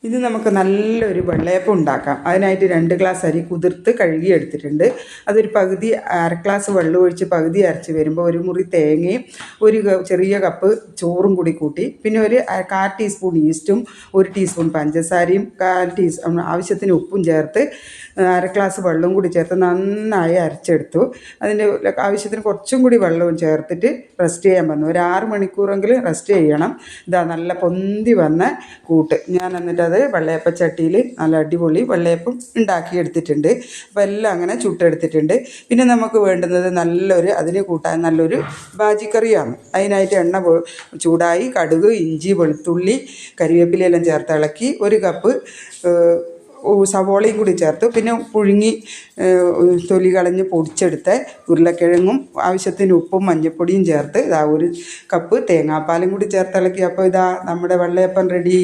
ഇത് നമുക്ക് നല്ലൊരു വെള്ളയപ്പം ഉണ്ടാക്കാം. അതിനായിട്ട് 2 ഗ്ലാസ് അരി കുതിർത്ത് കഴുകി എടുത്തിട്ടുണ്ട്. അതൊരു പകുതി ഗ്ലാസ് വെള്ളം ഒഴിച്ച് പകുതി അരച്ച് വരുമ്പോൾ ഒരു മുറി തേങ്ങയും ഒരു ചെറിയ കപ്പ് ചോറും കൂടി കൂട്ടി, പിന്നെ ഒരു 1/4 ടീസ്പൂൺ ഈസ്റ്റും 1 ടീസ്പൂൺ പഞ്ചസാരയും 1/4 ടീസ്പൂൺ ആവശ്യത്തിന് ഉപ്പും ചേർത്ത് 1/2 ഗ്ലാസ് വെള്ളവും കൂടി ചേർത്ത് നന്നായി അരച്ചെടുത്തു. അതിൻ്റെ ആവശ്യത്തിന് കുറച്ചും കൂടി വെള്ളവും ചേർത്തിട്ട് റെസ്റ്റ് ചെയ്യാൻ പറഞ്ഞു. ഒരു 6 മണിക്കൂറെങ്കിലും റെസ്റ്റ് ചെയ്യണം. ഇതാ നല്ല പൊന്തി വന്ന കൂട്ട്. ഞാൻ എന്നിട്ടത് വെള്ളയപ്പച്ചട്ടിയിൽ നല്ല അടിപൊളി വെള്ളയപ്പം ഉണ്ടാക്കിയെടുത്തിട്ടുണ്ട്. അപ്പോൾ എല്ലാം അങ്ങനെ ചുട്ടെടുത്തിട്ടുണ്ട്. പിന്നെ നമുക്ക് വേണ്ടുന്നത് അതിന് കൂട്ടാൻ നല്ലൊരു ബാജിക്കറിയാണ്. അതിനായിട്ട് എണ്ണ ചൂടായി കടുക്, ഇഞ്ചി, വെളുത്തുള്ളി, കരിവേപ്പിലയെല്ലാം ചേർത്ത് ഇളക്കി 1 കപ്പ് സവോളയും കൂടി ചേർത്തു. പിന്നെ പുഴുങ്ങി തൊലി കളഞ്ഞ് പൊടിച്ചെടുത്ത ഉരുളക്കിഴങ്ങും ആവശ്യത്തിന് ഉപ്പും മഞ്ഞൾപ്പൊടിയും ചേർത്ത് 1 കപ്പ് തേങ്ങാപ്പാലും കൂടി ചേർത്ത് ഇളക്കി. അപ്പോൾ നമ്മുടെ വെള്ളയപ്പം റെഡി.